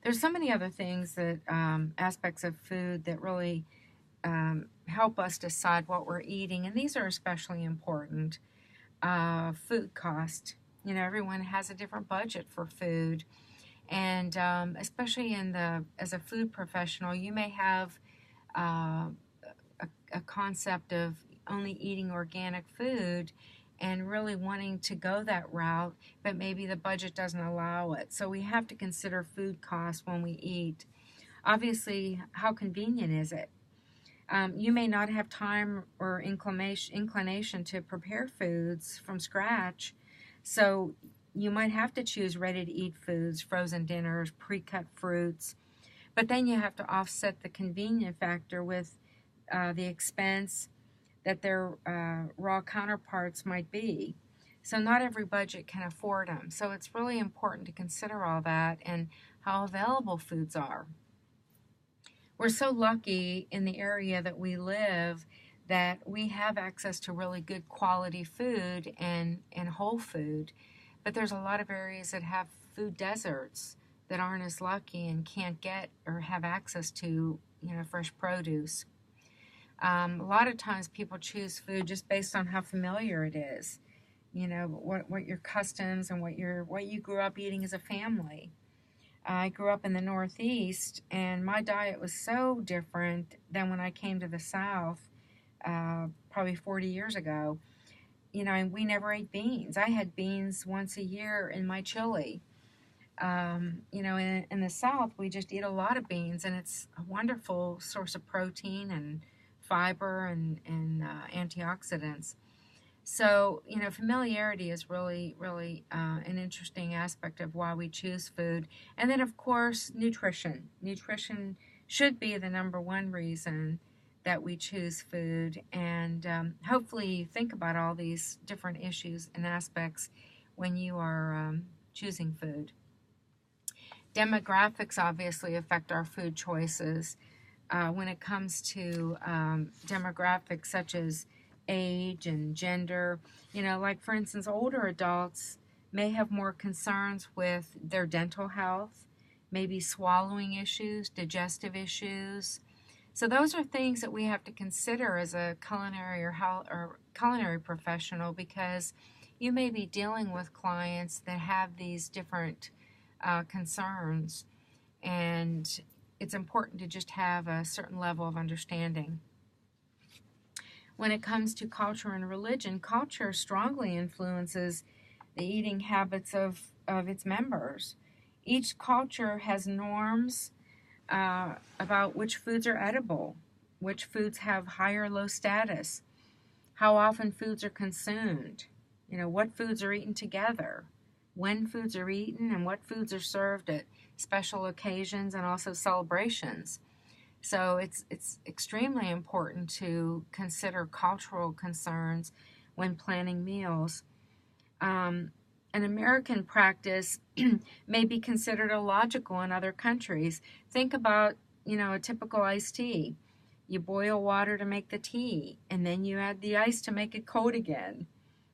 There's so many other things that aspects of food that really help us decide what we're eating, and these are especially important. Food cost. You know, everyone has a different budget for food, and especially as a food professional, you may have uh, a concept of only eating organic food and really wanting to go that route, but maybe the budget doesn't allow it. So we have to consider food costs when we eat. Obviously, how convenient is it? You may not have time or inclination to prepare foods from scratch, so you might have to choose ready-to-eat foods, frozen dinners, pre-cut fruits, but then you have to offset the convenient factor with the expense that their raw counterparts might be. So not every budget can afford them. So it's really important to consider all that and how available foods are. We're so lucky in the area that we live that we have access to really good quality food and whole food. But there's a lot of areas that have food deserts that aren't as lucky and can't get or have access to, fresh produce. A lot of times people choose food just based on how familiar it is. What your customs and what you grew up eating as a family. I grew up in the Northeast, and my diet was so different than when I came to the South, probably 40 years ago. We never ate beans. I had beans once a year in my chili. In the South, we just eat a lot of beans, and it's a wonderful source of protein and fiber and antioxidants. So, familiarity is really, really an interesting aspect of why we choose food. And then, of course, nutrition. Nutrition should be the number one reason that we choose food. And hopefully you think about all these different issues and aspects when you are choosing food. Demographics obviously affect our food choices. When it comes to demographics such as age and gender, like for instance, older adults may have more concerns with their dental health, maybe swallowing issues, digestive issues. So those are things that we have to consider as a culinary or culinary professional, because you may be dealing with clients that have these different concerns, and it's important to just have a certain level of understanding. When it comes to culture and religion, culture strongly influences the eating habits of its members. Each culture has norms about which foods are edible, which foods have high or low status, how often foods are consumed, what foods are eaten together, when foods are eaten, and what foods are served at special occasions and also celebrations. So it's extremely important to consider cultural concerns when planning meals. An American practice may be considered illogical in other countries. Think about, a typical iced tea. You boil water to make the tea, and then you add the ice to make it cold again.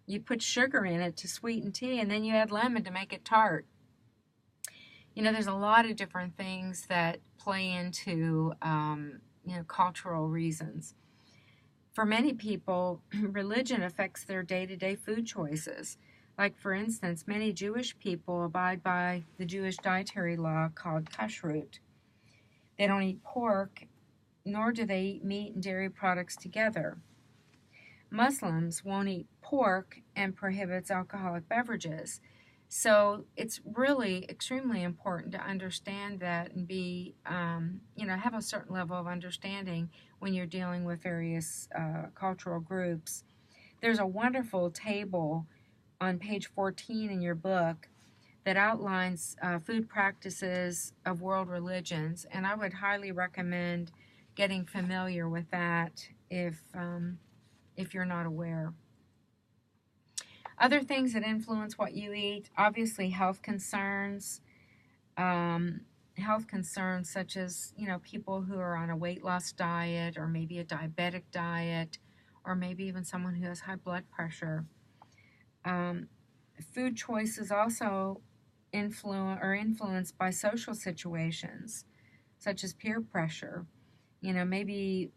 You put sugar in it to sweeten tea, and then you add lemon to make it tart. There's a lot of different things that play into, cultural reasons. For many people, religion affects their day-to-day food choices. Like, for instance, many Jewish people abide by the Jewish dietary law called kashrut. They don't eat pork, nor do they eat meat and dairy products together. Muslims won't eat pork and prohibits alcoholic beverages. So it's really extremely important to understand that and be, have a certain level of understanding when you're dealing with various cultural groups. There's a wonderful table on page 14 in your book that outlines food practices of world religions, and I would highly recommend getting familiar with that if you're not aware. Other things that influence what you eat, obviously health concerns. Health concerns such as, people who are on a weight loss diet, or maybe a diabetic diet, or maybe even someone who has high blood pressure. Food choices also influenced by social situations, such as peer pressure. You know, maybe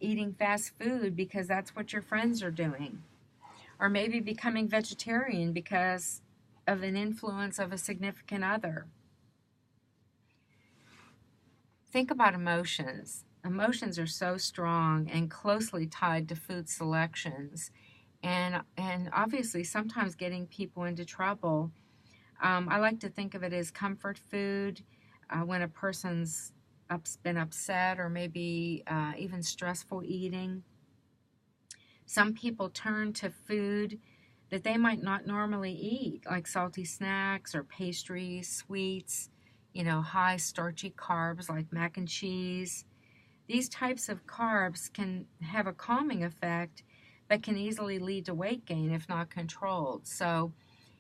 eating fast food because that's what your friends are doing, or maybe becoming vegetarian because of an influence of a significant other. Think about emotions. Emotions are so strong and closely tied to food selections, and obviously sometimes getting people into trouble. I like to think of it as comfort food when a person's been upset or maybe even stressful eating. Some people turn to food that they might not normally eat, like salty snacks or pastries, sweets, you know, high starchy carbs like mac and cheese. These types of carbs can have a calming effect, but can easily lead to weight gain if not controlled. So,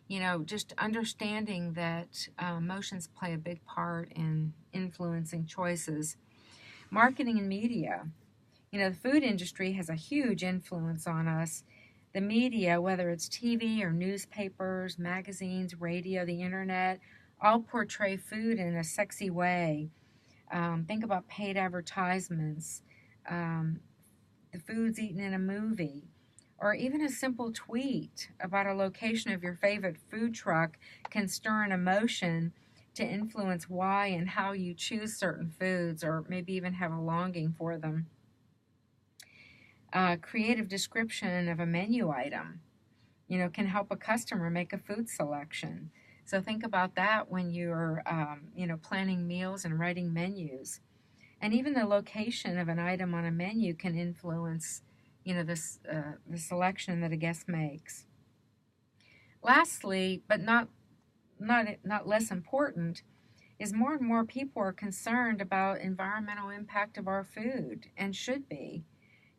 you know, just understanding that emotions play a big part in influencing choices. Marketing and media. You know, the food industry has a huge influence on us. The media, whether it's TV or newspapers, magazines, radio, the internet, all portray food in a sexy way. Think about paid advertisements, um, the foods eaten in a movie, or even a simple tweet about a location of your favorite food truck can stir an emotion to influence why and how you choose certain foods, or maybe even have a longing for them. Creative description of a menu item, you know, can help a customer make a food selection. So think about that when you're, you know, planning meals and writing menus. And even the location of an item on a menu can influence, you know, the selection that a guest makes. Lastly, but not less important, is more and more people are concerned about environmental impact of our food, and should be.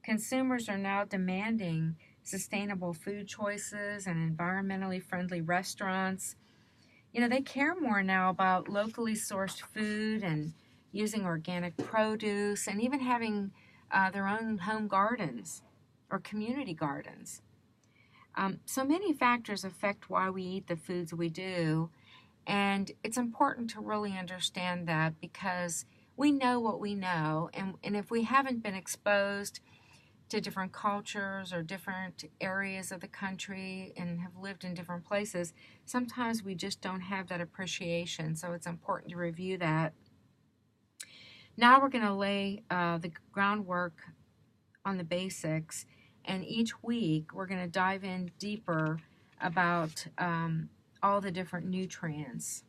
Consumers are now demanding sustainable food choices and environmentally friendly restaurants. You know, they care more now about locally sourced food and using organic produce and even having their own home gardens or community gardens. So many factors affect why we eat the foods we do, and it's important to really understand that, because we know what we know, and if we haven't been exposed to different cultures or different areas of the country and have lived in different places, sometimes we just don't have that appreciation. So it's important to review that. Now we're going to lay the groundwork on the basics, and each week we're going to dive in deeper about all the different nutrients.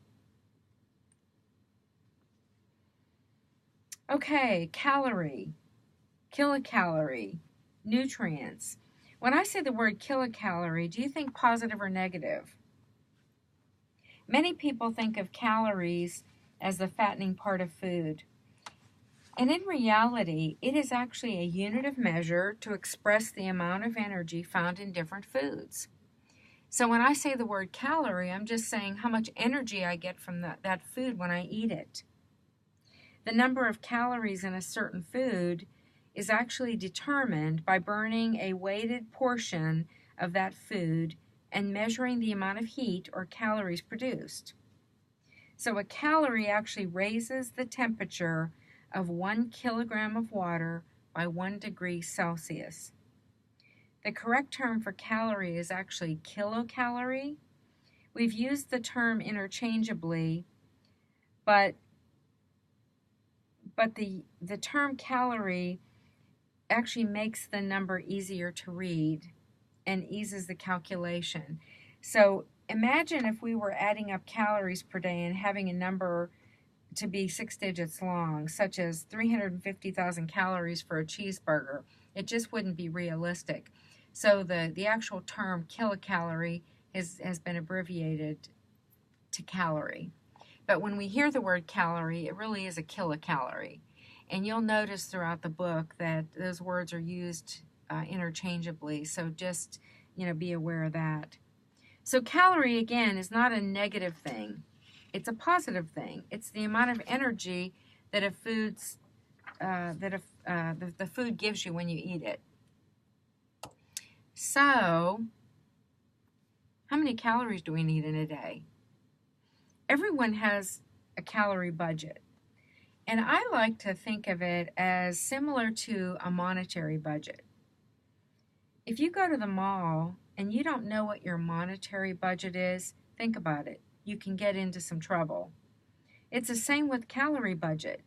Okay, calorie, kilocalorie, nutrients. When I say the word kilocalorie, do you think positive or negative? Many people think of calories as the fattening part of food. And in reality, it is actually a unit of measure to express the amount of energy found in different foods. So when I say the word calorie, I'm just saying how much energy I get from that food when I eat it. The number of calories in a certain food is actually determined by burning a weighted portion of that food and measuring the amount of heat or calories produced. So a calorie actually raises the temperature of 1 kilogram of water by 1 degree Celsius. The correct term for calorie is actually kilocalorie. We've used the term interchangeably, but the term calorie actually makes the number easier to read and eases the calculation. So imagine if we were adding up calories per day and having a number to be 6 digits long, such as 350,000 calories for a cheeseburger. It just wouldn't be realistic. So the actual term kilocalorie has been abbreviated to calorie. But when we hear the word calorie, it really is a kilocalorie. And you'll notice throughout the book that those words are used interchangeably. So just, you know, be aware of that. So calorie, again, is not a negative thing. It's a positive thing. It's the amount of energy that the food gives you when you eat it. So, how many calories do we need in a day? everyone has a calorie budget. And I like to think of it as similar to a monetary budget. If you go to the mall and you don't know what your monetary budget is, think about it. You can get into some trouble. It's the same with calorie budget.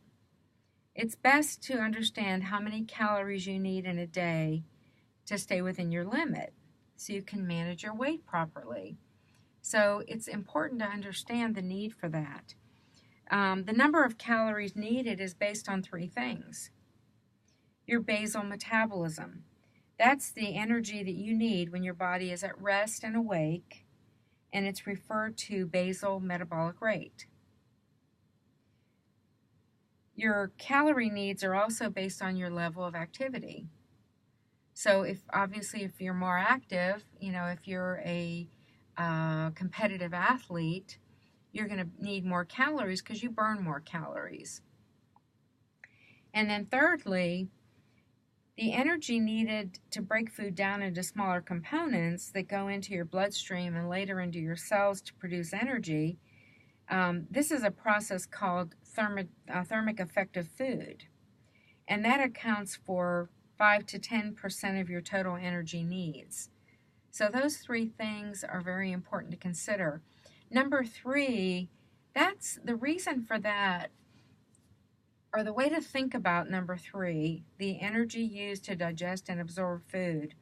It's best to understand how many calories you need in a day to stay within your limit so you can manage your weight properly. So it's important to understand the need for that. The number of calories needed is based on three things. Your basal metabolism. That's the energy that you need when your body is at rest and awake, and it's referred to basal metabolic rate. Your calorie needs are also based on your level of activity. So if you're more active, if you're a competitive athlete, you're going to need more calories because you burn more calories. And then thirdly, the energy needed to break food down into smaller components that go into your bloodstream and later into your cells to produce energy, this is a process called thermic effect of food. And that accounts for 5 to 10% of your total energy needs. So those three things are very important to consider. Number 3, that's the reason for that, or the way to think about number 3, the energy used to digest and absorb food.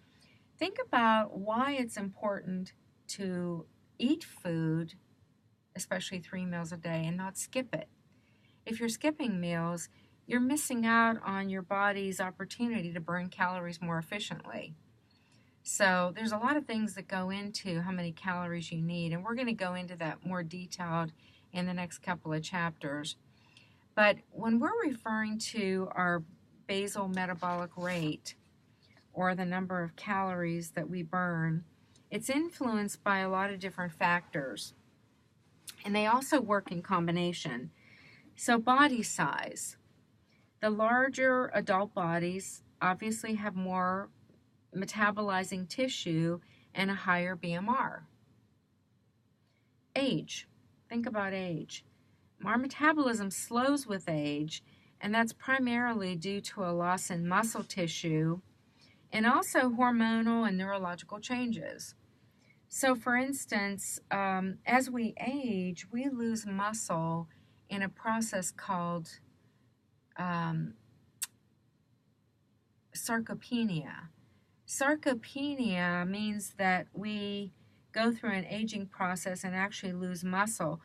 Think about why it's important to eat food, especially 3 meals a day, and not skip it. If you're skipping meals, you're missing out on your body's opportunity to burn calories more efficiently. So there's a lot of things that go into how many calories you need, and we're going to go into that more detailed in the next couple of chapters. But when we're referring to our basal metabolic rate, or the number of calories that we burn, it's influenced by a lot of different factors, and they also work in combination. So body size. The larger adult bodies obviously have more metabolizing tissue and a higher BMR. Age. Think about age. Our metabolism slows with age, and that's primarily due to a loss in muscle tissue and also hormonal and neurological changes. So for instance, as we age, we lose muscle in a process called sarcopenia. Sarcopenia means that we go through an aging process and actually lose muscle.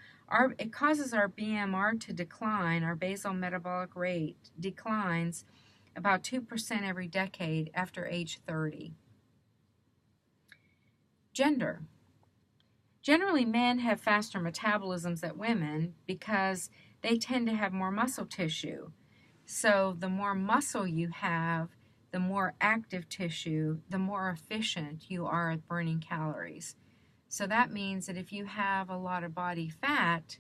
It causes our BMR to decline, our basal metabolic rate declines about 2% every decade after age 30. Gender. Generally, men have faster metabolisms than women because they tend to have more muscle tissue. So the more muscle you have, the more active tissue, the more efficient you are at burning calories. So that means that if you have a lot of body fat,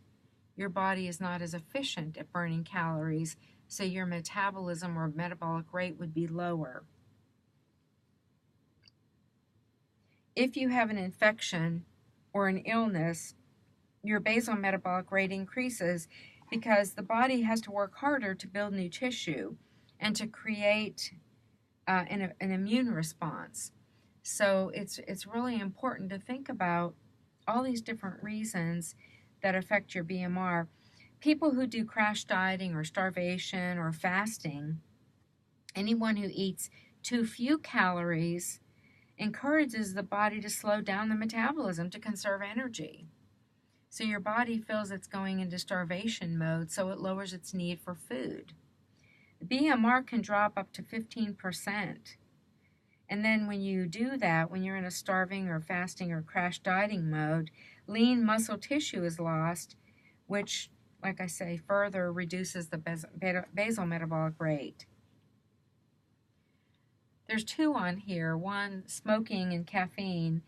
your body is not as efficient at burning calories, so your metabolism or metabolic rate would be lower. If you have an infection or an illness, your basal metabolic rate increases because the body has to work harder to build new tissue and to create an immune response. So it's really important to think about all these different reasons that affect your BMR. People who do crash dieting or starvation or fasting, anyone who eats too few calories encourages the body to slow down the metabolism to conserve energy. So your body feels it's going into starvation mode, so it lowers its need for food. The BMR can drop up to 15%. And then when you do that, when you're in a starving or fasting or crash dieting mode, lean muscle tissue is lost, which, like I say, further reduces the basal metabolic rate. There's 2 on here. One, smoking and caffeine.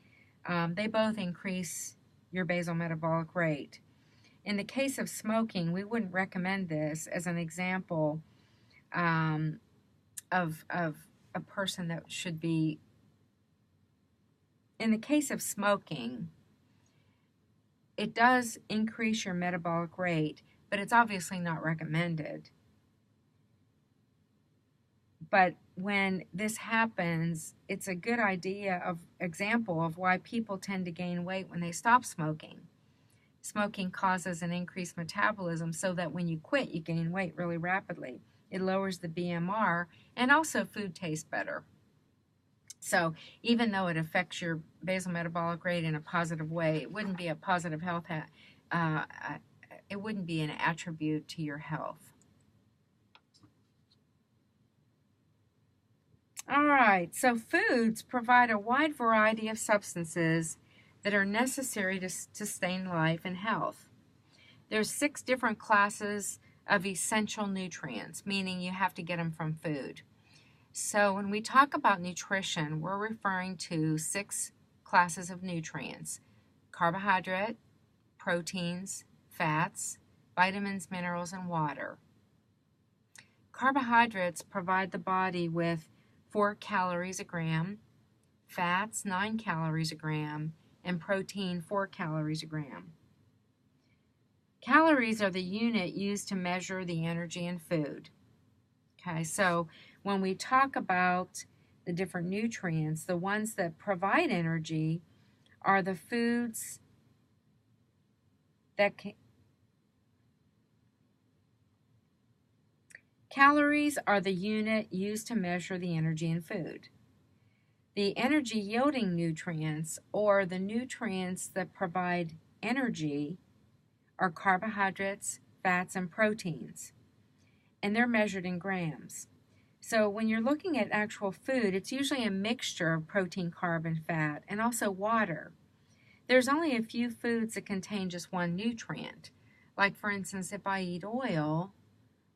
They both increase your basal metabolic rate. In the case of smoking, we wouldn't recommend this as an example of a person that should be. In the case of smoking, it does increase your metabolic rate, but it's obviously not recommended. But when this happens, it's a good example of why people tend to gain weight when they stop smoking. Smoking causes an increased metabolism so that when you quit, you gain weight really rapidly. It lowers the BMR, and also food tastes better. So even though it affects your basal metabolic rate in a positive way, it wouldn't be a positive health it wouldn't be an attribute to your health. All right, so foods provide a wide variety of substances that are necessary to sustain life and health. There's 6 different classes of essential nutrients, meaning you have to get them from food. So when we talk about nutrition, we're referring to 6 classes of nutrients: carbohydrate, proteins, fats, vitamins, minerals, and water. Carbohydrates provide the body with 4 calories a gram, fats 9 calories a gram, and protein 4 calories a gram. Calories are the unit used to measure the energy in food. Okay, so when we talk about the different nutrients, the ones that provide energy are the foods that Calories are the unit used to measure the energy in food. The energy yielding nutrients, or the nutrients that provide energy, are carbohydrates, fats, and proteins, and they're measured in grams. So when you're looking at actual food, it's usually a mixture of protein, carb, and fat, and also water. There's only a few foods that contain just one nutrient. Like, for instance, if I eat oil,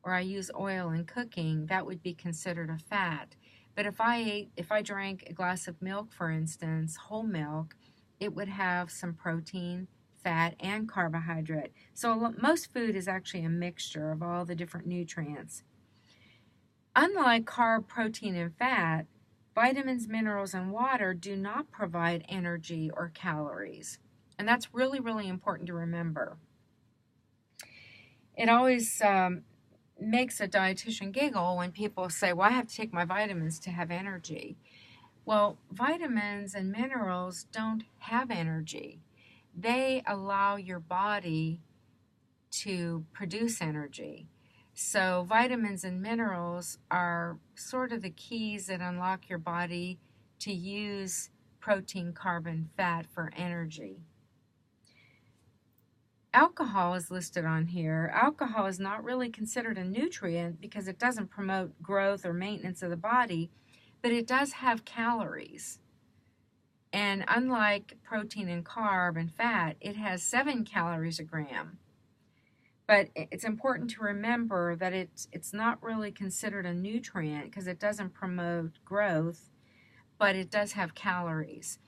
or I use oil in cooking, that would be considered a fat. But if I drank a glass of milk, for instance, whole milk, it would have some protein, fat, and carbohydrate. So most food is actually a mixture of all the different nutrients. Unlike carb, protein, and fat, vitamins, minerals, and water do not provide energy or calories. And that's really, really important to remember. It always makes a dietitian giggle when people say, well, I have to take my vitamins to have energy. Well, vitamins and minerals don't have energy. They allow your body to produce energy. So vitamins and minerals are sort of the keys that unlock your body to use protein, carb, and fat for energy. Alcohol is listed on here. Alcohol is not really considered a nutrient because it doesn't promote growth or maintenance of the body, but it does have calories. And unlike protein and carb and fat, it has 7 calories a gram. But it's important to remember that it's not really considered a nutrient because it doesn't promote growth, but it does have calories.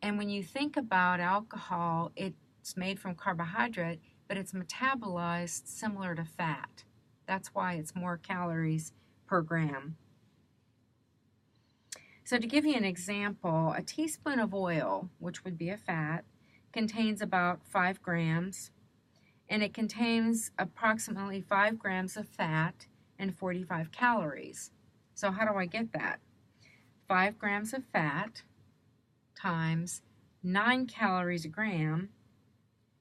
And when you think about alcohol, it's made from carbohydrate, but it's metabolized similar to fat. That's why it's more calories per gram. So to give you an example, a teaspoon of oil, which would be a fat, contains about 5 grams, and it contains approximately 5 grams of fat and 45 calories. So how do I get that? 5 grams of fat times 9 calories a gram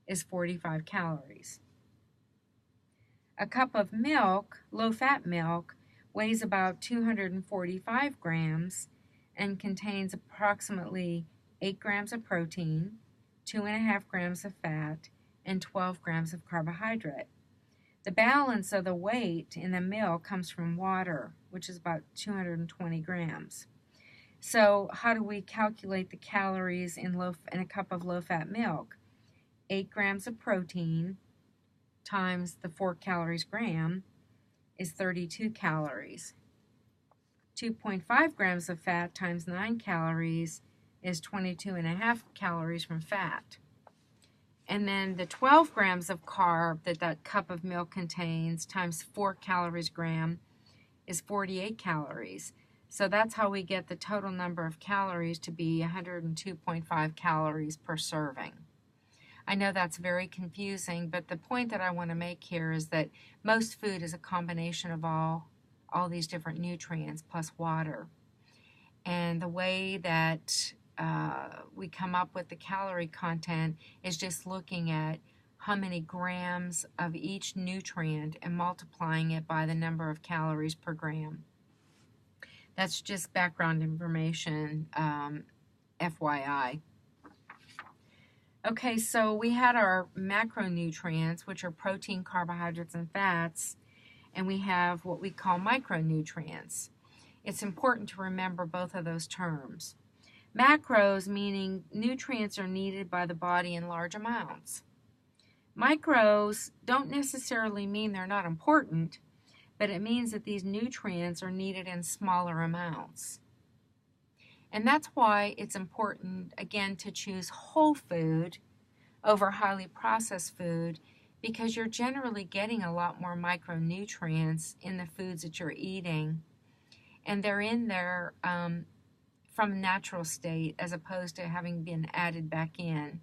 is 45 calories. A cup of milk, low-fat milk, weighs about 245 grams and contains approximately 8 grams of protein, 2.5 grams of fat, and 12 grams of carbohydrate. The balance of the weight in the milk comes from water, which is about 220 grams. So how do we calculate the calories in a cup of low-fat milk? 8 grams of protein times the 4 calories gram is 32 calories. 2.5 grams of fat times 9 calories is 22.5 calories from fat. And then the 12 grams of carb that cup of milk contains times 4 calories gram is 48 calories. So that's how we get the total number of calories to be 102.5 calories per serving. I know that's very confusing, but the point that I want to make here is that most food is a combination of all these different nutrients plus water. And the way that we come up with the calorie content is just looking at how many grams of each nutrient and multiplying it by the number of calories per gram. That's just background information, FYI. Okay, so we had our macronutrients, which are protein, carbohydrates, and fats, and we have what we call micronutrients. It's important to remember both of those terms. Macros meaning nutrients are needed by the body in large amounts. Micros don't necessarily mean they're not important, but it means that these nutrients are needed in smaller amounts. And that's why it's important, again, to choose whole food over highly processed food, because you're generally getting a lot more micronutrients in the foods that you're eating. And they're in there from a natural state as opposed to having been added back in.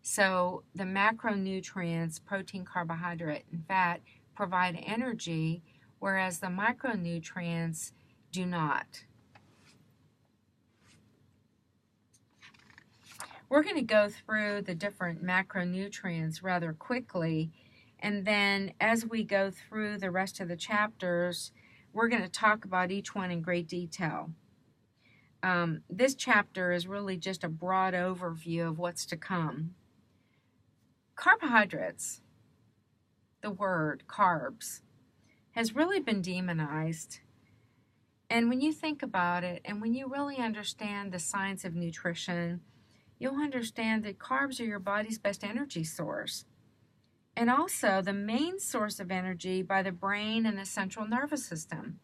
So the macronutrients, protein, carbohydrate, and fat, provide energy, whereas the micronutrients do not. We're going to go through the different macronutrients rather quickly, and then as we go through the rest of the chapters, we're going to talk about each one in great detail. This chapter is really just a broad overview of what's to come. Carbohydrates, the word carbs, has really been demonized. And when you think about it, and when you really understand the science of nutrition, you'll understand that carbs are your body's best energy source, and also the main source of energy by the brain and the central nervous system.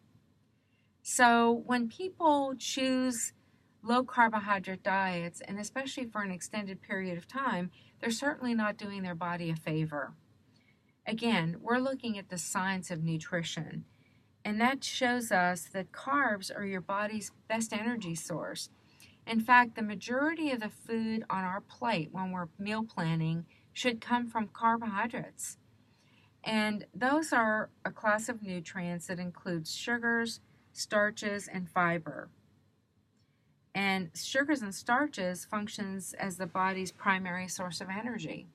So when people choose low carbohydrate diets, and especially for an extended period of time, they're certainly not doing their body a favor. Again, we're looking at the science of nutrition, and that shows us that carbs are your body's best energy source. In fact, the majority of the food on our plate when we're meal planning should come from carbohydrates. And those are a class of nutrients that includes sugars, starches, and fiber. And sugars and starches functions as the body's primary source of energy.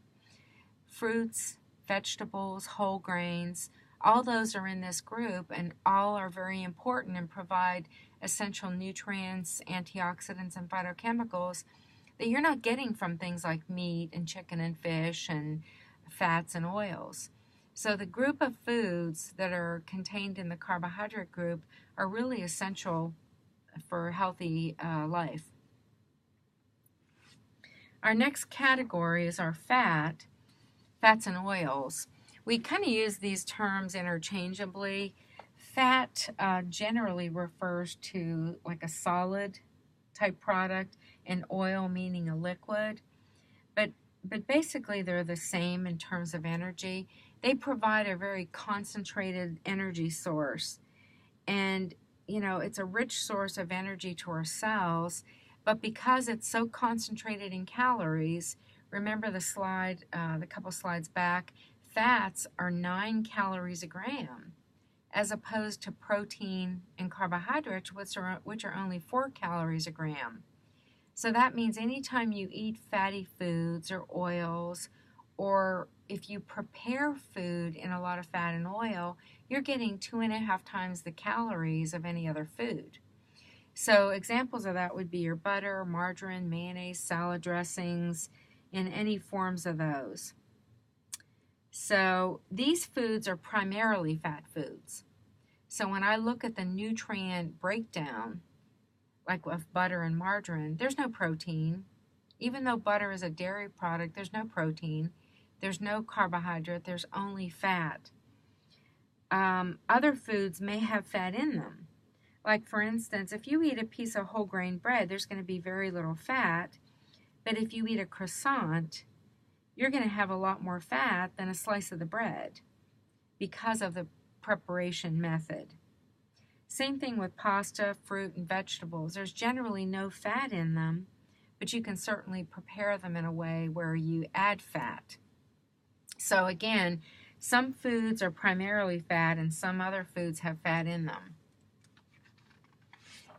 Fruits, vegetables, whole grains, all those are in this group, and all are very important and provide essential nutrients, antioxidants, and phytochemicals that you're not getting from things like meat and chicken and fish and fats and oils. So the group of foods that are contained in the carbohydrate group are really essential for a healthy life. Our next category is our fats and oils. We kind of use these terms interchangeably. Fat generally refers to like a solid type product, and oil meaning a liquid. But basically they're the same in terms of energy. They provide a very concentrated energy source. And, you know, it's a rich source of energy to our cells, but because it's so concentrated in calories, remember the slide, the couple slides back, fats are 9 calories a gram, as opposed to protein and carbohydrates, which are only 4 calories a gram. So that means anytime you eat fatty foods or oils, or if you prepare food in a lot of fat and oil, you're getting 2.5 times the calories of any other food. So examples of that would be your butter, margarine, mayonnaise, salad dressings, and any forms of those. So these foods are primarily fat foods. So when I look at the nutrient breakdown, like with butter and margarine, there's no protein. Even though butter is a dairy product, there's no protein. There's no carbohydrate. There's only fat. Other foods may have fat in them. Like, for instance, if you eat a piece of whole grain bread, there's going to be very little fat. But if you eat a croissant, you're going to have a lot more fat than a slice of the bread because of the preparation method. Same thing with pasta, fruit, and vegetables. There's generally no fat in them, but you can certainly prepare them in a way where you add fat. So again, some foods are primarily fat and some other foods have fat in them.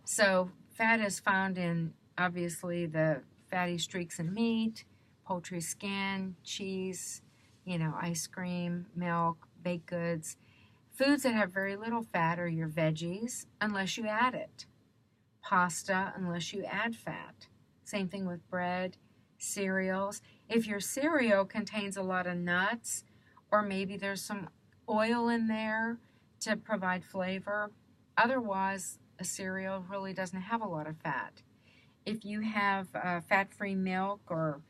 So fat is found in, obviously, the fatty streaks in meat, poultry skin, cheese, ice cream, milk, baked goods. Foods that have very little fat are your veggies, unless you add it. Pasta, unless you add fat. Same thing with bread, cereals. If your cereal contains a lot of nuts, or maybe there's some oil in there to provide flavor, otherwise a cereal really doesn't have a lot of fat. If you have fat-free milk, or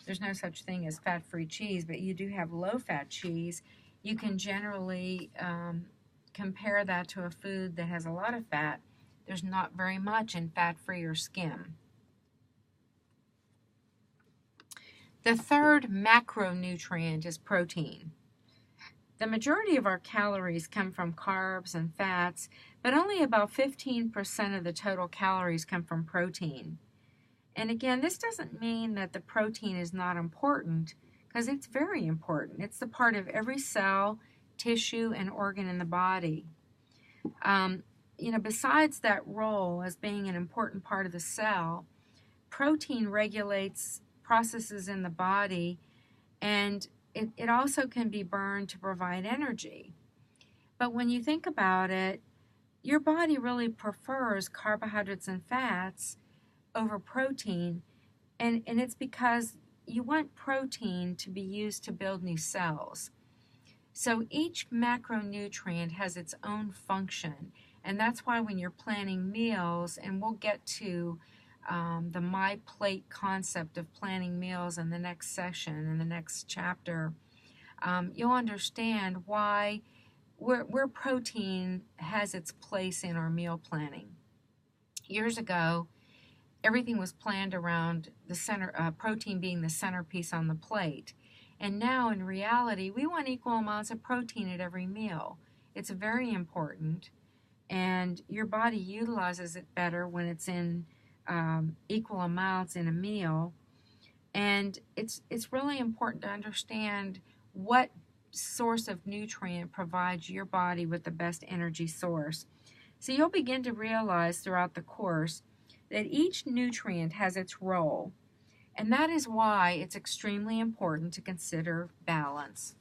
there's no such thing as fat-free cheese, but you do have low-fat cheese, you can generally compare that to a food that has a lot of fat. There's not very much in fat-free or skim. The third macronutrient is protein. The majority of our calories come from carbs and fats, but only about 15% of the total calories come from protein. And again, this doesn't mean that the protein is not important, because it's very important. It's the part of every cell, tissue, and organ in the body. Besides that role as being an important part of the cell, protein regulates processes in the body, and it also can be burned to provide energy. But when you think about it, your body really prefers carbohydrates and fats over protein, and it's because you want protein to be used to build new cells. So each macronutrient has its own function, and that's why when you're planning meals, and we'll get to the My Plate concept of planning meals in the next session, in the next chapter, you'll understand why where protein has its place in our meal planning. Years ago, everything was planned around the center, protein being the centerpiece on the plate. And now, in reality, we want equal amounts of protein at every meal. It's very important, and your body utilizes it better when it's in equal amounts in a meal. And it's really important to understand what source of nutrient provides your body with the best energy source. So you'll begin to realize throughout the course that each nutrient has its role, and that is why it's extremely important to consider balance.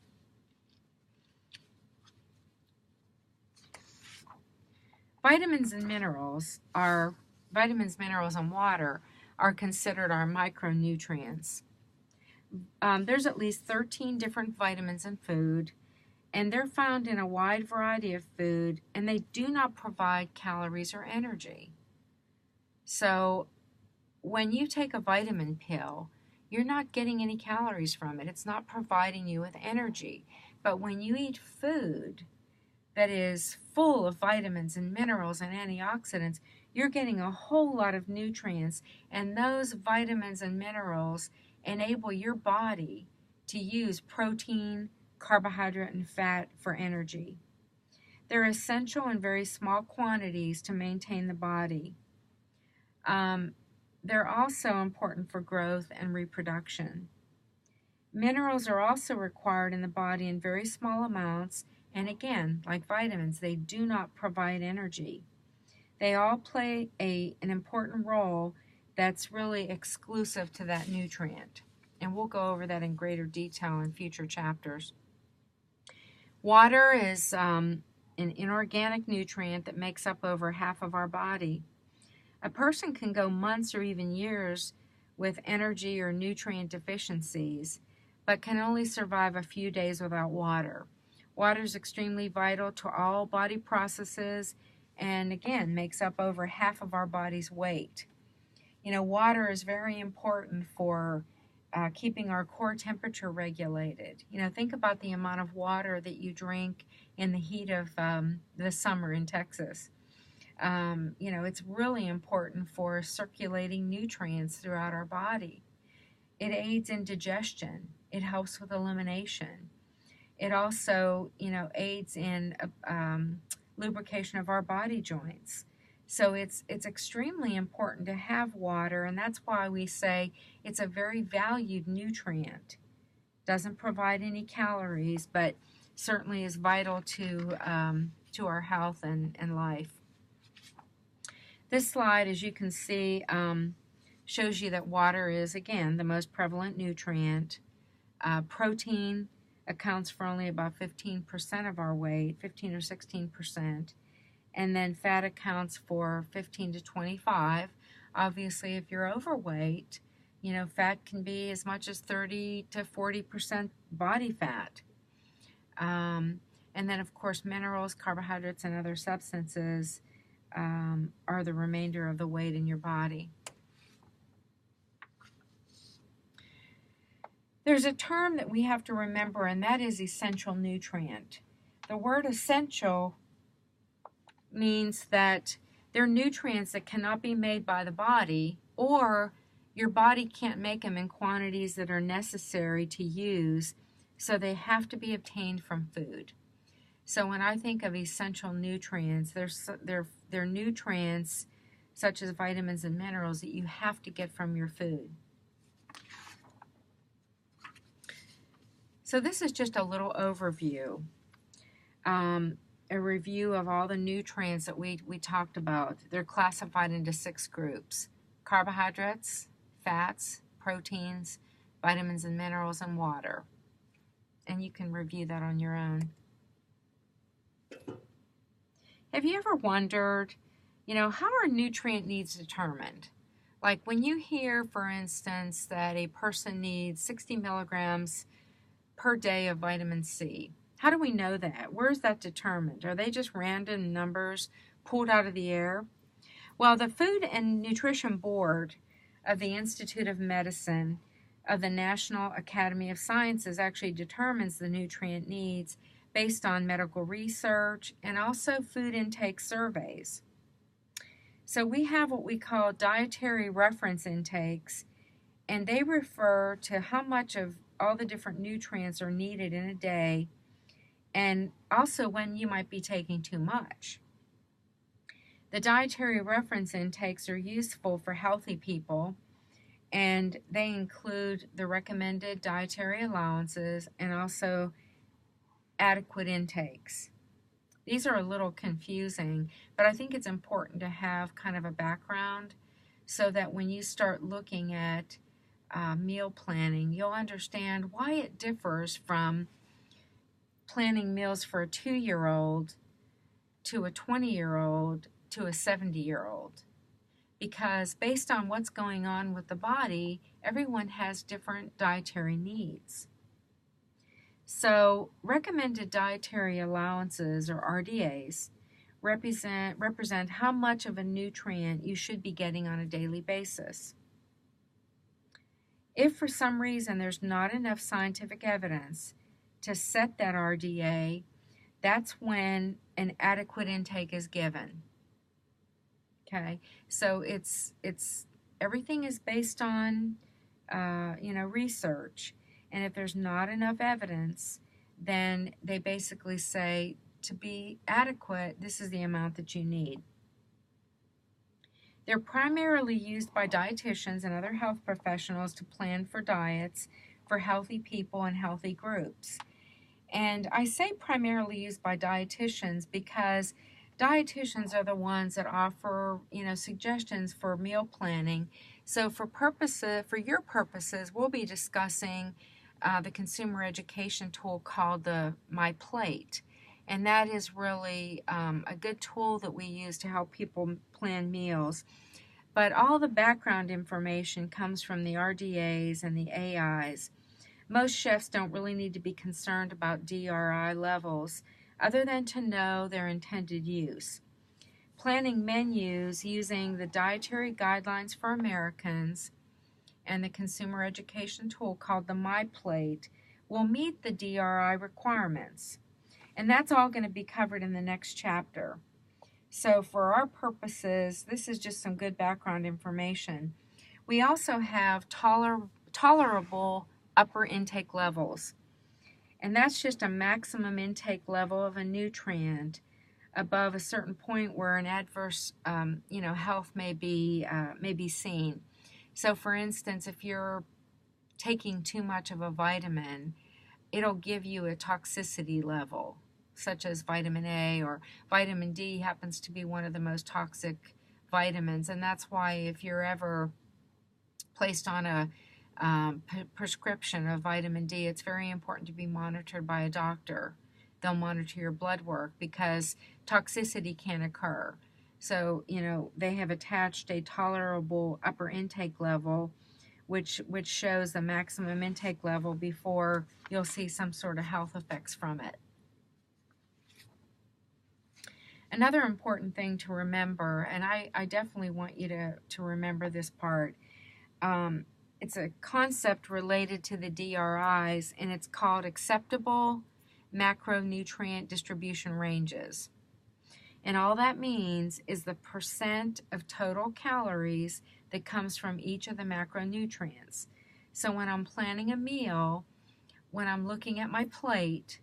Vitamins, minerals, and water are considered our micronutrients. There's at least 13 different vitamins in food, and they're found in a wide variety of food, and they do not provide calories or energy. So when you take a vitamin pill, you're not getting any calories from it. It's not providing you with energy. But when you eat food that is full of vitamins and minerals and antioxidants, you're getting a whole lot of nutrients, and those vitamins and minerals enable your body to use protein, carbohydrate, and fat for energy. They're essential in very small quantities to maintain the body. They're also important for growth and reproduction. Minerals are also required in the body in very small amounts, and again, like vitamins, they do not provide energy. They all play an important role that's really exclusive to that nutrient, and we'll go over that in greater detail in future chapters. Water is an inorganic nutrient that makes up over half of our body. A person can go months or even years with energy or nutrient deficiencies, but can only survive a few days without water. Water is extremely vital to all body processes, and again, makes up over half of our body's weight. Water is very important for keeping our core temperature regulated. Think about the amount of water that you drink in the heat of the summer in Texas. It's really important for circulating nutrients throughout our body. It aids in digestion. It helps with elimination. It also, aids in lubrication of our body joints. So it's extremely important to have water, and that's why we say it's a very valued nutrient. Doesn't provide any calories, but certainly is vital to our health and life. This slide, as you can see, shows you that water is, again, the most prevalent nutrient. Protein accounts for only about 15% of our weight, 15 or 16%. And then fat accounts for 15 to 25. Obviously, if you're overweight, you know, fat can be as much as 30 to 40% body fat. And then, of course, minerals, carbohydrates, and other substances are the remainder of the weight in your body. There's a term that we have to remember, and that is essential nutrient. The word essential means that they're nutrients that cannot be made by the body, or your body can't make them in quantities that are necessary to use, so they have to be obtained from food. So when I think of essential nutrients, they're nutrients such as vitamins and minerals that you have to get from your food. So this is just a little overview, a review of all the nutrients that we talked about. They're classified into 6 groups: carbohydrates, fats, proteins, vitamins and minerals, and water. And you can review that on your own. Have you ever wondered, you know, how are nutrient needs determined? Like when you hear, for instance, that a person needs 60 milligrams per day of vitamin C. How do we know that? Where is that determined? Are they just random numbers pulled out of the air? Well, the Food and Nutrition Board of the Institute of Medicine of the National Academy of Sciences actually determines the nutrient needs based on medical research and also food intake surveys. So we have what we call dietary reference intakes, and they refer to how much of all the different nutrients are needed in a day, and also when you might be taking too much. The dietary reference intakes are useful for healthy people, and they include the recommended dietary allowances and also adequate intakes. These are a little confusing, but I think it's important to have kind of a background so that when you start looking at meal planning, you'll understand why it differs from planning meals for a 2-year-old to a 20-year-old to a 70-year-old. Because based on what's going on with the body, everyone has different dietary needs. So recommended dietary allowances, or RDAs, represent how much of a nutrient you should be getting on a daily basis. If for some reason there's not enough scientific evidence to set that RDA, that's when an adequate intake is given. Okay, so it's everything is based on research. And if there's not enough evidence, then they basically say, to be adequate, this is the amount that you need. They're primarily used by dietitians and other health professionals to plan for diets for healthy people and healthy groups. And I say primarily used by dietitians because dietitians are the ones that offer, suggestions for meal planning. So for your purposes, we'll be discussing the consumer education tool called the My Plate. And that is really a good tool that we use to help people plan meals. But all the background information comes from the RDAs and the AIs. Most chefs don't really need to be concerned about DRI levels other than to know their intended use. Planning menus using the Dietary Guidelines for Americans and the consumer education tool called the My Plate will meet the DRI requirements. And that's all going to be covered in the next chapter. So for our purposes, this is just some good background information. We also have tolerable upper intake levels. And that's just a maximum intake level of a nutrient above a certain point where an adverse, health may be seen. So, for instance, if you're taking too much of a vitamin, it'll give you a toxicity level, such as vitamin A, or vitamin D happens to be one of the most toxic vitamins, and that's why if you're ever placed on a prescription of vitamin D, it's very important to be monitored by a doctor. They'll monitor your blood work because toxicity can occur. So, they have attached a tolerable upper intake level, which shows the maximum intake level before you'll see some sort of health effects from it. Another important thing to remember, and I definitely want you to remember this part, it's a concept related to the DRIs, and it's called acceptable macronutrient distribution ranges. And all that means is the percent of total calories that comes from each of the macronutrients. So when I'm planning a meal, when I'm looking at my plate,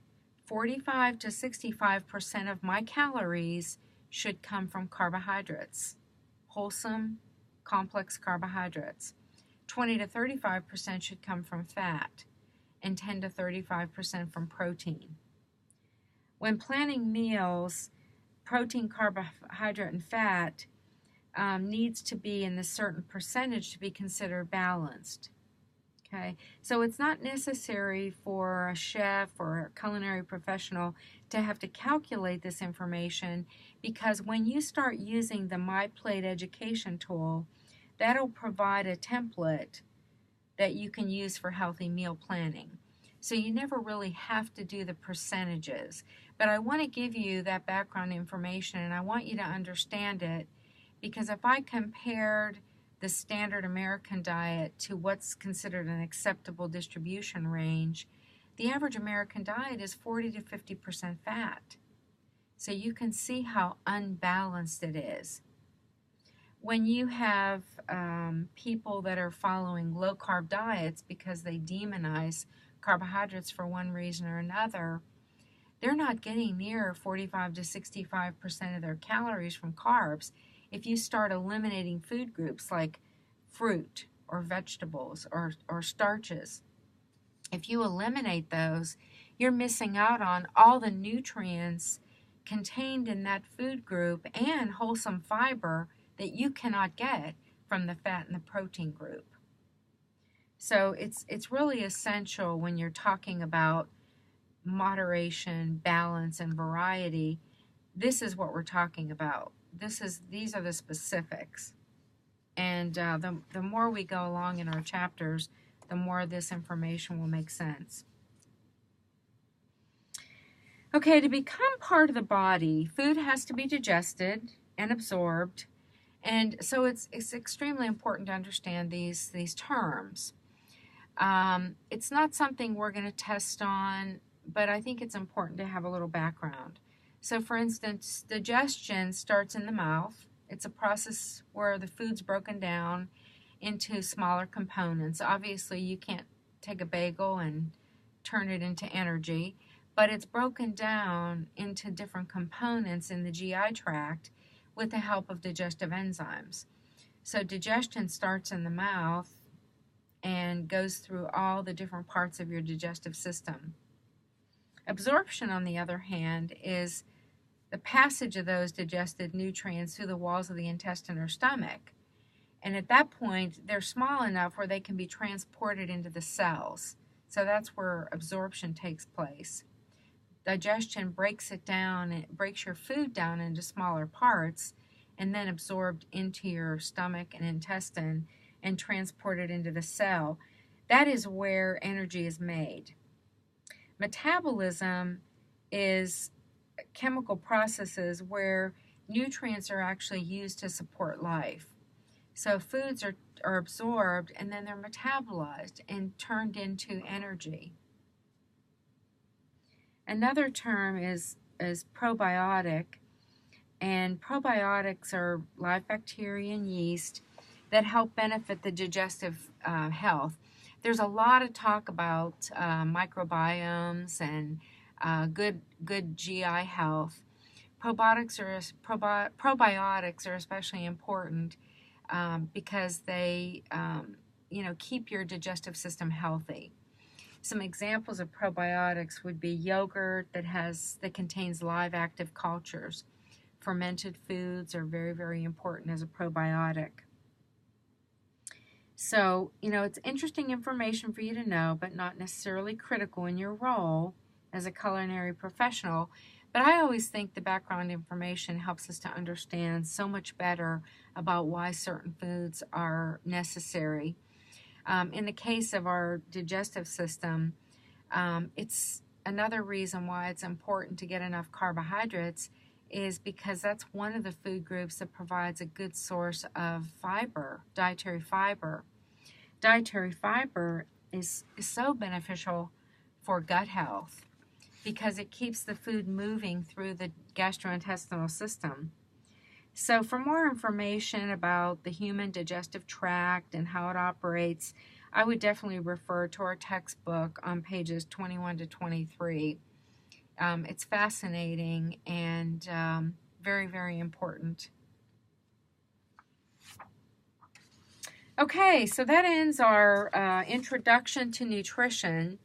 45 to 65% of my calories should come from carbohydrates, wholesome, complex carbohydrates. 20 to 35% should come from fat, and 10 to 35% from protein. When planning meals, protein, carbohydrate, and fat needs to be in a certain percentage to be considered balanced. Okay, so it's not necessary for a chef or a culinary professional to have to calculate this information, because when you start using the My Plate education tool, that'll provide a template that you can use for healthy meal planning. So you never really have to do the percentages. But I want to give you that background information, and I want you to understand it, because if I compared the standard American diet to what's considered an acceptable distribution range, the average American diet is 40 to 50% fat. So you can see how unbalanced it is. When you have people that are following low-carb diets because they demonize carbohydrates for one reason or another, they're not getting near 45 to 65% of their calories from carbs. If you start eliminating food groups like fruit or vegetables or starches, if you eliminate those, you're missing out on all the nutrients contained in that food group and wholesome fiber that you cannot get from the fat and the protein group. So it's really essential when you're talking about moderation, balance, and variety. This is what we're talking about. These are the specifics. And the more we go along in our chapters, the more this information will make sense. Okay, to become part of the body, food has to be digested and absorbed. And so it's extremely important to understand these terms. It's not something we're going to test on, but I think it's important to have a little background. So for instance, digestion starts in the mouth. It's a process where the food's broken down into smaller components. Obviously, you can't take a bagel and turn it into energy, but it's broken down into different components in the GI tract with the help of digestive enzymes. So digestion starts in the mouth and goes through all the different parts of your digestive system. Absorption, on the other hand, is the passage of those digested nutrients through the walls of the intestine or stomach. And at that point, they're small enough where they can be transported into the cells. So that's where absorption takes place. Digestion breaks it down, it breaks your food down into smaller parts and then absorbed into your stomach and intestine and transported into the cell. That is where energy is made. Metabolism is chemical processes where nutrients are actually used to support life. So foods are absorbed and then they're metabolized and turned into energy. Another term is probiotic, and probiotics are live bacteria and yeast that help benefit the digestive health. There's a lot of talk about microbiomes and good GI health. probiotics are especially important because they keep your digestive system healthy. Some examples of probiotics would be yogurt that contains live active cultures. Fermented foods are very, very important as a probiotic. So, it's interesting information for you to know, but not necessarily critical in your role as a culinary professional. But I always think the background information helps us to understand so much better about why certain foods are necessary. In the case of our digestive system, it's another reason why it's important to get enough carbohydrates is because that's one of the food groups that provides a good source of fiber, dietary fiber. Dietary fiber is so beneficial for gut health because it keeps the food moving through the gastrointestinal system. So for more information about the human digestive tract and how it operates, I would definitely refer to our textbook on pages 21 to 23. It's fascinating and very, very important. Okay, so that ends our introduction to nutrition,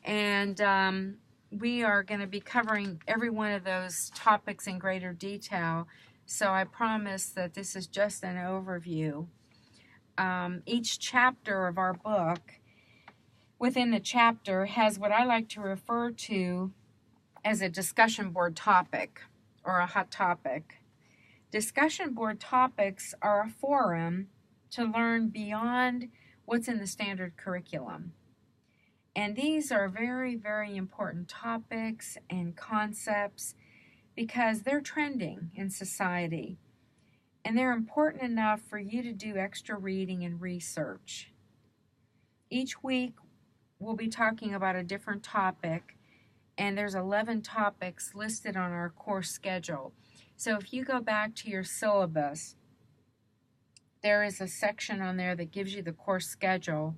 and we are going to be covering every one of those topics in greater detail, so I promise that this is just an overview. Each chapter of our book, within the chapter, has what I like to refer to as a discussion board topic or a hot topic. Discussion board topics are a forum to learn beyond what's in the standard curriculum. And these are very, very important topics and concepts because they're trending in society. And they're important enough for you to do extra reading and research. Each week, we'll be talking about a different topic, and there's 11 topics listed on our course schedule. So if you go back to your syllabus, there is a section on there that gives you the course schedule.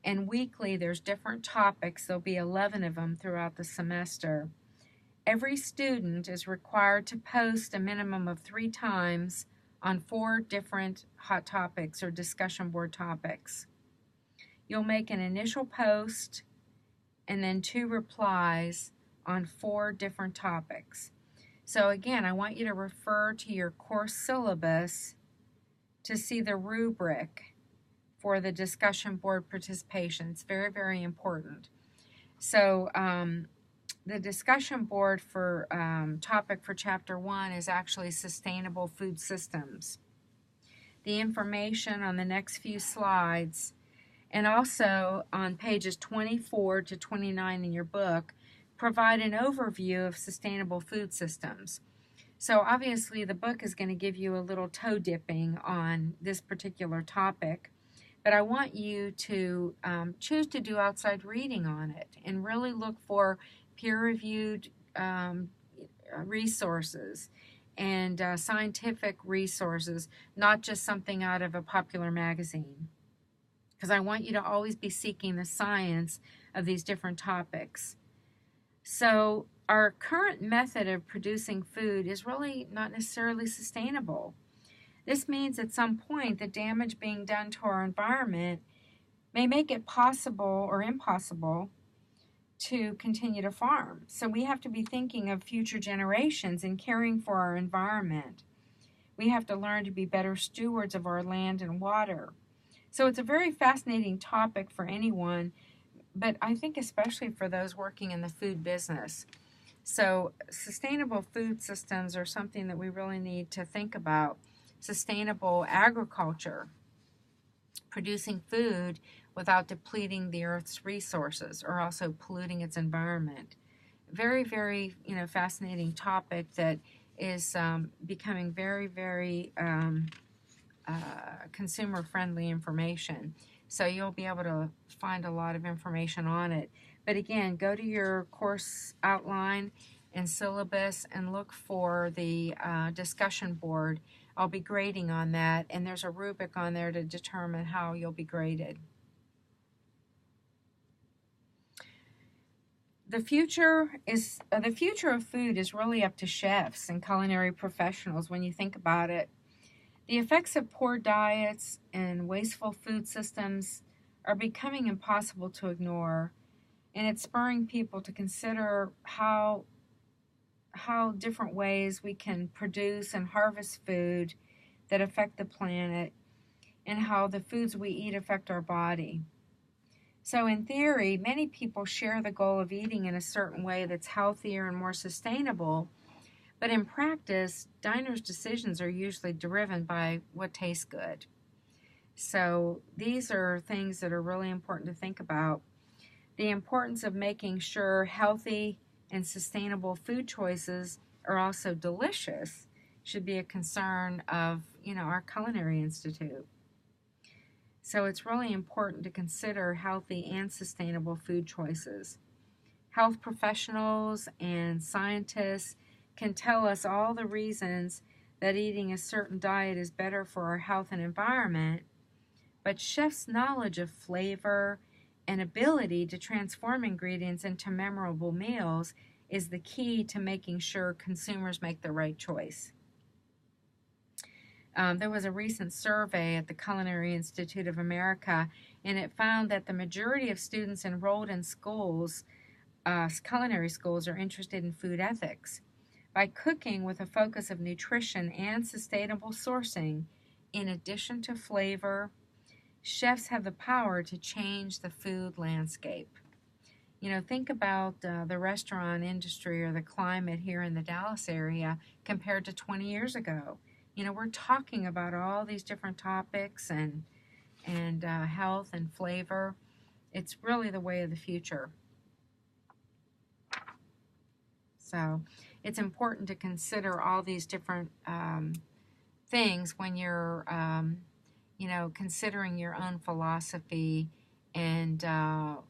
And weekly, there's different topics. There'll be 11 of them throughout the semester. Every student is required to post a minimum of 3 times on 4 different hot topics or discussion board topics. You'll make an initial post and then 2 replies on 4 different topics. So again, I want you to refer to your course syllabus to see the rubric for the discussion board participation. It's very, very important. So the discussion board for topic for Chapter 1 is actually sustainable food systems. The information on the next few slides and also on pages 24 to 29 in your book provide an overview of sustainable food systems. So obviously the book is going to give you a little toe dipping on this particular topic, but I want you to choose to do outside reading on it and really look for peer-reviewed resources and scientific resources, not just something out of a popular magazine. Because I want you to always be seeking the science of these different topics. So our current method of producing food is really not necessarily sustainable. This means at some point the damage being done to our environment may make it possible or impossible to continue to farm. So we have to be thinking of future generations and caring for our environment. We have to learn to be better stewards of our land and water. So it's a very fascinating topic for anyone, but I think especially for those working in the food business. So sustainable food systems are something that we really need to think about. Sustainable agriculture, producing food without depleting the earth's resources or also polluting its environment. Very, very, fascinating topic that is becoming very, very consumer-friendly information. So you'll be able to find a lot of information on it. But again, go to your course outline and syllabus and look for the discussion board. I'll be grading on that, and there's a rubric on there to determine how you'll be graded. the future of food is really up to chefs and culinary professionals when you think about it. The effects of poor diets and wasteful food systems are becoming impossible to ignore, and it's spurring people to consider how different ways we can produce and harvest food that affect the planet and how the foods we eat affect our body. So, in theory, many people share the goal of eating in a certain way that's healthier and more sustainable, but in practice, diners' decisions are usually driven by what tastes good. So, these are things that are really important to think about. The importance of making sure healthy and sustainable food choices are also delicious should be a concern of, our Culinary Institute. So it's really important to consider healthy and sustainable food choices. Health professionals and scientists can tell us all the reasons that eating a certain diet is better for our health and environment, but chefs' knowledge of flavor and ability to transform ingredients into memorable meals is the key to making sure consumers make the right choice. There was a recent survey at the Culinary Institute of America, and it found that the majority of students enrolled in schools, culinary schools, are interested in food ethics. By cooking with a focus of nutrition and sustainable sourcing, in addition to flavor, chefs have the power to change the food landscape. Think about the restaurant industry or the climate here in the Dallas area compared to 20 years ago. We're talking about all these different topics and health and flavor. It's really the way of the future. So it's important to consider all these different things when you're, considering your own philosophy and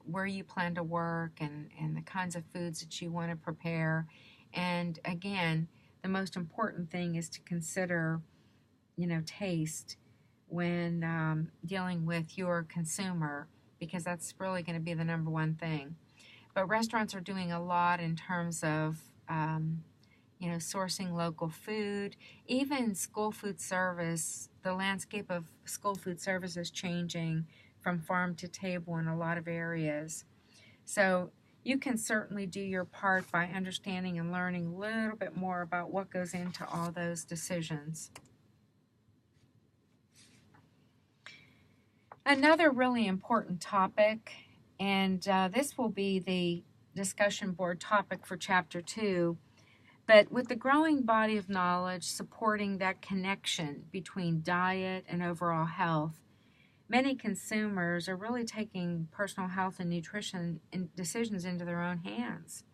where you plan to work and the kinds of foods that you want to prepare. And again, the most important thing is to consider, taste when dealing with your consumer, because that's really going to be the number one thing. But restaurants are doing a lot in terms of, sourcing local food. Even school food service, the landscape of school food service is changing from farm to table in a lot of areas. So you can certainly do your part by understanding and learning a little bit more about what goes into all those decisions. Another really important topic, and this will be the discussion board topic for Chapter 2, but with the growing body of knowledge supporting that connection between diet and overall health, many consumers are really taking personal health and nutrition decisions into their own hands.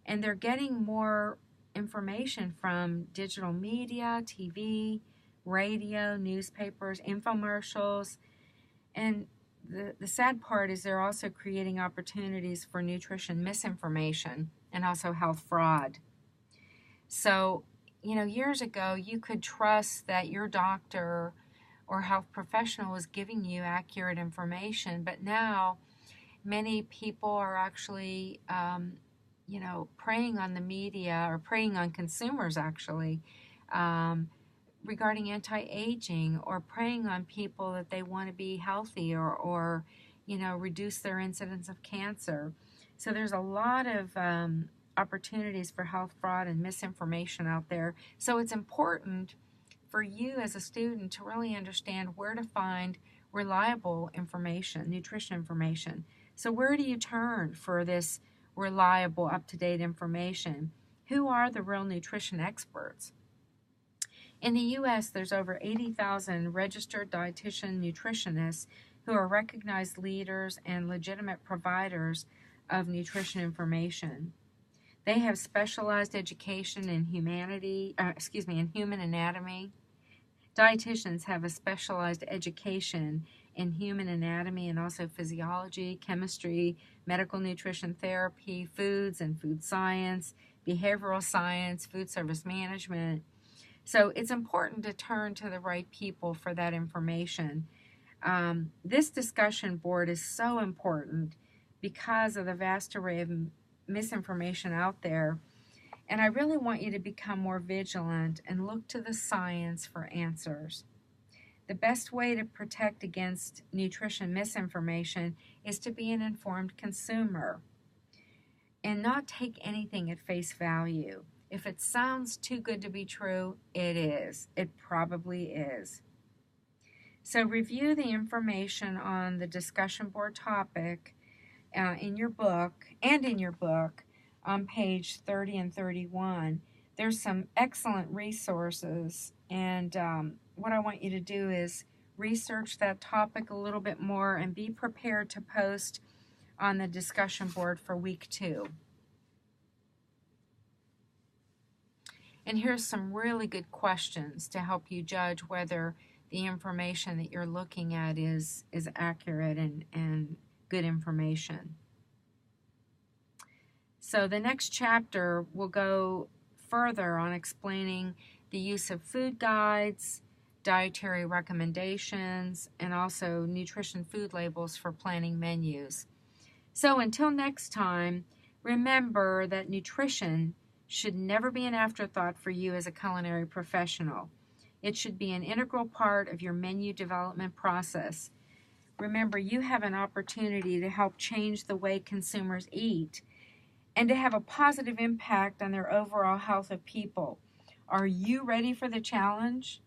And they're getting more information from digital media, TV, radio, newspapers, infomercials. And the sad part is they're also creating opportunities for nutrition misinformation and also health fraud. So, years ago, you could trust that your doctor or health professional was giving you accurate information, but now many people are actually, preying on the media or preying on consumers actually regarding anti-aging, or preying on people that they want to be healthy or reduce their incidence of cancer. So there's a lot of opportunities for health fraud and misinformation out there. So it's important for you as a student to really understand where to find reliable information, nutrition information. So where do you turn for this reliable, up-to-date information? Who are the real nutrition experts? In the U.S., there's over 80,000 registered dietitian nutritionists who are recognized leaders and legitimate providers of nutrition information. They have specialized education in in human anatomy. Dietitians have a specialized education in human anatomy and also physiology, chemistry, medical nutrition therapy, foods and food science, behavioral science, food service management. So it's important to turn to the right people for that information. This discussion board is so important because of the vast array of misinformation out there. And I really want you to become more vigilant and look to the science for answers. The best way to protect against nutrition misinformation is to be an informed consumer and not take anything at face value. If it sounds too good to be true, it is. It probably is. So review the information on the discussion board topic in your book on page 30 and 31. There's some excellent resources, and what I want you to do is research that topic a little bit more and be prepared to post on the discussion board for week 2. And here's some really good questions to help you judge whether the information that you're looking at is accurate and good information. So the next chapter will go further on explaining the use of food guides, dietary recommendations, and also nutrition food labels for planning menus. So until next time, remember that nutrition should never be an afterthought for you as a culinary professional. It should be an integral part of your menu development process. Remember, you have an opportunity to help change the way consumers eat and to have a positive impact on their overall health of people. Are you ready for the challenge?